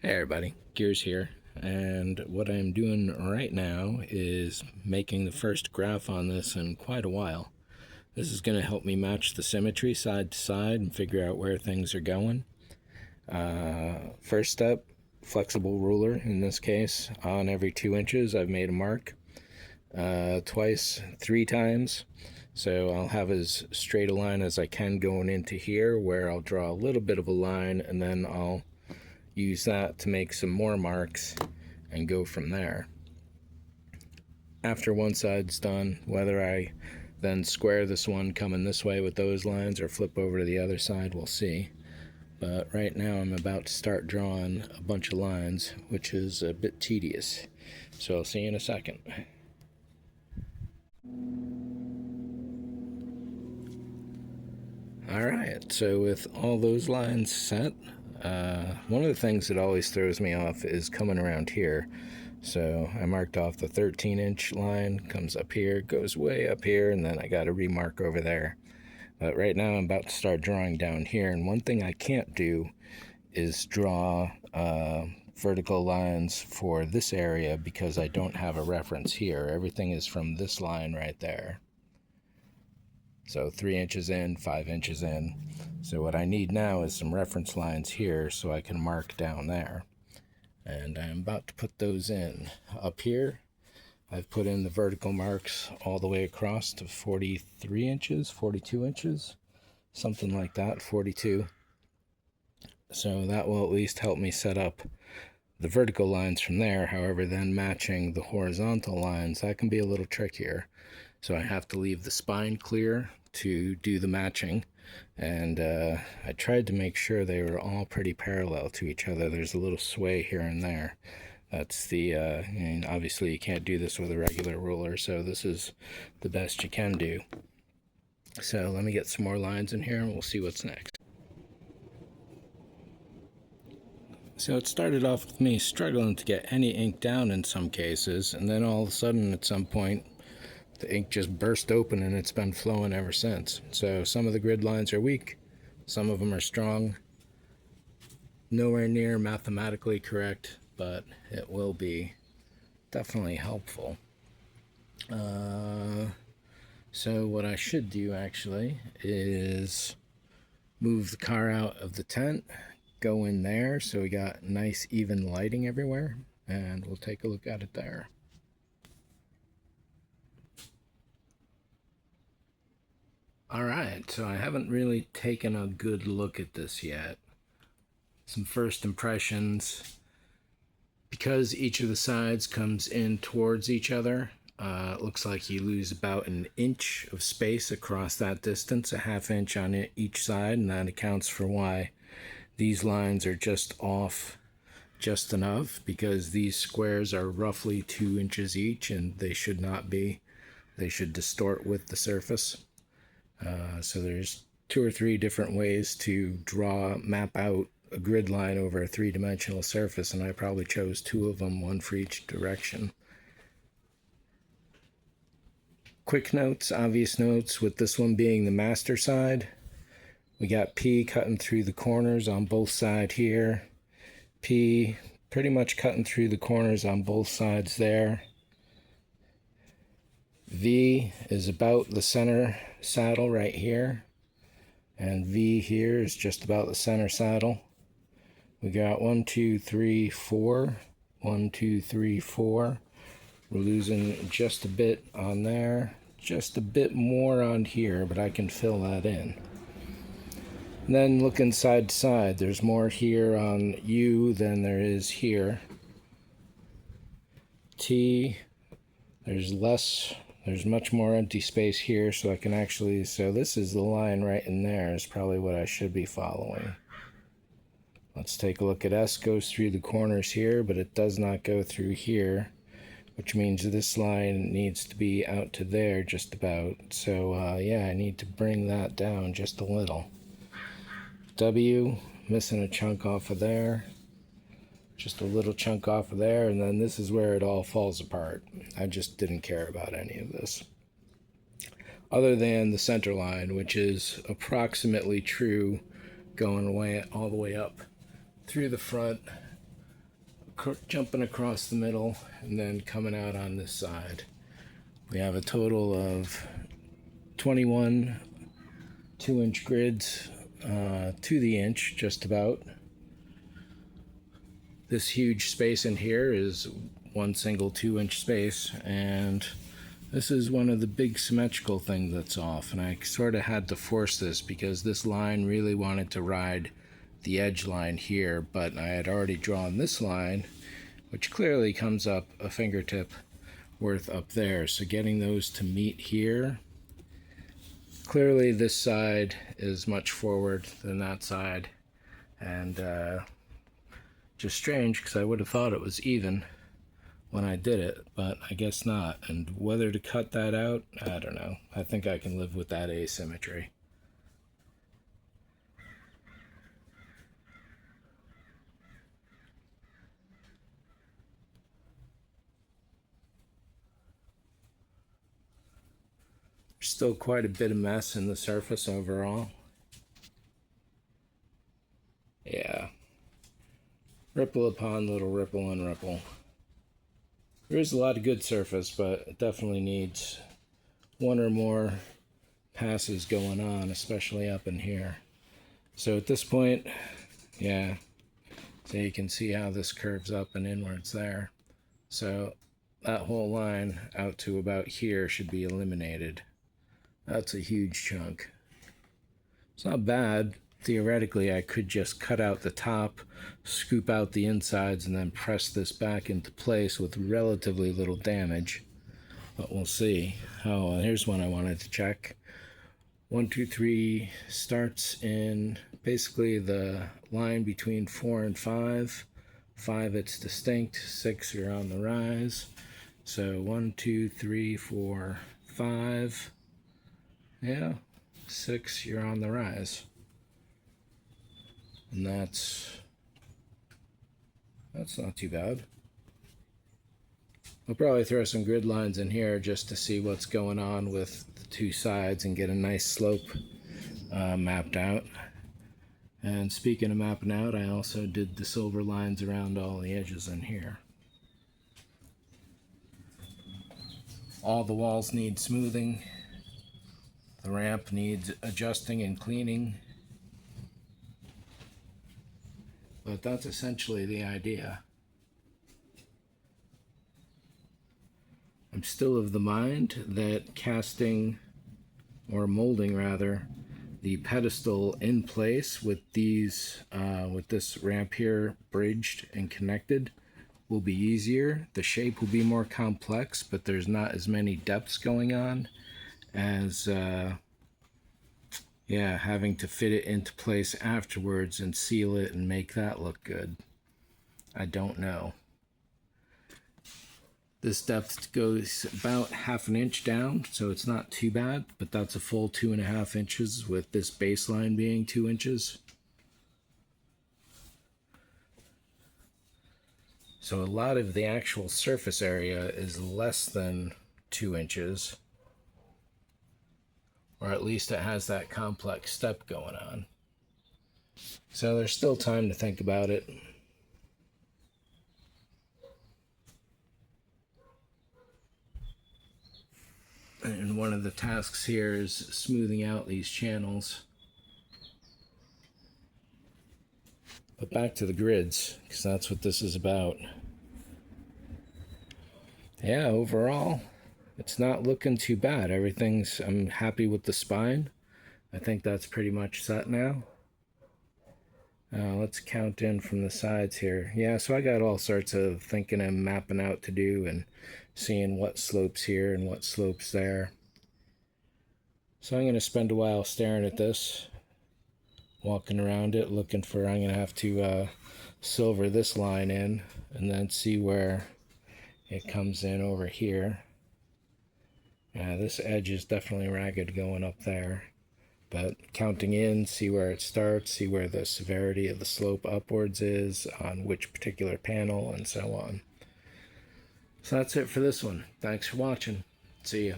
Hey everybody, Gears here, and what I'm doing right now is making the first graph on this in quite a while. This is going to help me match the symmetry side to side and figure out where things are going. First step, flexible ruler in this case. On every 2 inches I've made a mark, twice, 3 times. So I'll have as straight a line as I can going into here, where I'll draw a little bit of a line and then I'll use that to make some more marks and go from there. After one side's done, whether I then square this one coming this way with those lines or flip over to the other side, we'll see. But right now I'm about to start drawing a bunch of lines, which is a bit tedious. So I'll see you in a second. Alright, so with all those lines set, one of the things that always throws me off is coming around here. So I marked off the 13-inch line, comes up here, goes way up here, and then I got to remark over there. But right now I'm about to start drawing down here, and one thing I can't do is draw vertical lines for this area because I don't have a reference here. Everything is from this line right there. So 3 inches in, 5 inches in. So what I need now is some reference lines here so I can mark down there. And I'm about to put those in. Up here, I've put in the vertical marks all the way across to 43 inches, 42 inches, something like that, 42. So that will at least help me set up the vertical lines from there. However, then matching the horizontal lines, that can be a little trickier. So I have to leave the spine clear to do the matching, and I tried to make sure they were all pretty parallel to each other. There's a little sway here and there. That's the and obviously you can't do this with a regular ruler, so this is the best you can do. So let me get some more lines in here and we'll see what's next. So it started off with me struggling to get any ink down in some cases, and then all of a sudden at some point the ink just burst open and it's been flowing ever since. So some of the grid lines are weak, some of them are strong. Nowhere near mathematically correct, but it will be definitely helpful. So what I should do actually is move the car out of the tent, go in there so we got nice even lighting everywhere, and we'll take a look at it there. Alright, so I haven't really taken a good look at this yet. Some first impressions. Because each of the sides comes in towards each other, it looks like you lose about an inch of space across that distance, a ½ inch on each side, and that accounts for why these lines are just off just enough, because these squares are roughly 2 inches each and they should not be. They should distort with the surface. So there's 2 or 3 different ways to map out a grid line over a 3-dimensional surface, and I probably chose 2 of them, one for each direction. Quick notes, obvious notes, with this one being the master side. We got P cutting through the corners on both sides here. P pretty much cutting through the corners on both sides there. V is about the center saddle right here, and V here is just about the center saddle. We got 1, 2, 3, 4. 1, 2, 3, 4. We're losing just a bit on there, just a bit more on here, but I can fill that in. And then looking side to side, there's more here on U than there is here. T, there's less. There's much more empty space here, so I can actually, so this is the line right in there is probably what I should be following. Let's take a look at S. Goes through the corners here, but it does not go through here, which means this line needs to be out to there just about. So yeah, I need to bring that down just a little. W, missing a chunk off of there. Just a little chunk off of there, and then this is where it all falls apart. I just didn't care about any of this. Other than the center line, which is approximately true going away all the way up through the front jumping across the middle and then coming out on this side. We have a total of 21 2-inch grids to the inch, just about. This huge space in here is one single 2-inch space, and this is one of the big symmetrical things that's off, and I sort of had to force this because this line really wanted to ride the edge line here, but I had already drawn this line, which clearly comes up a fingertip worth up there. So getting those to meet here, clearly this side is much forward than that side, and just strange because I would have thought it was even when I did it, but I guess not. And whether to cut that out, I don't know. I think I can live with that asymmetry. There's still quite a bit of mess in the surface overall. Yeah. Ripple upon little ripple and ripple. There is a lot of good surface, but it definitely needs one or more passes going on, especially up in here. So at this point, yeah, so you can see how this curves up and inwards there. So that whole line out to about here should be eliminated. That's a huge chunk. It's not bad. Theoretically, I could just cut out the top, scoop out the insides, and then press this back into place with relatively little damage. But we'll see. Oh, here's one I wanted to check. 1, 2, 3 starts in basically the line between 4 and 5. 5, it's distinct. 6, you're on the rise. So 1, 2, 3, 4, 5. Yeah, 6, you're on the rise. And that's not too bad. I'll probably throw some grid lines in here just to see what's going on with the two sides and get a nice slope mapped out. And speaking of mapping out, I also did the silver lines around all the edges in here. All the walls need smoothing. The ramp needs adjusting and cleaning. But that's essentially the idea. I'm still of the mind that casting, or molding rather, the pedestal in place with these, with this ramp here bridged and connected will be easier. The shape will be more complex, but there's not as many depths going on as yeah, having to fit it into place afterwards and seal it and make that look good. I don't know. This depth goes about 1/2 inch down, so it's not too bad, but that's a full 2.5 inches with this baseline being 2 inches. So a lot of the actual surface area is less than 2 inches. Or at least it has that complex step going on. So there's still time to think about it. And one of the tasks here is smoothing out these channels. But back to the grids, because that's what this is about. Yeah, overall, it's not looking too bad. I'm happy with the spine. I think that's pretty much set now. Let's count in from the sides here. Yeah, so I got all sorts of thinking and mapping out to do and seeing what slopes here and what slopes there. So I'm going to spend a while staring at this, walking around it, looking for, I'm going to have to silver this line in and then see where it comes in over here. Yeah, this edge is definitely ragged going up there, but counting in, see where it starts, see where the severity of the slope upwards is on which particular panel, and so on. So that's it for this one. Thanks for watching. See ya.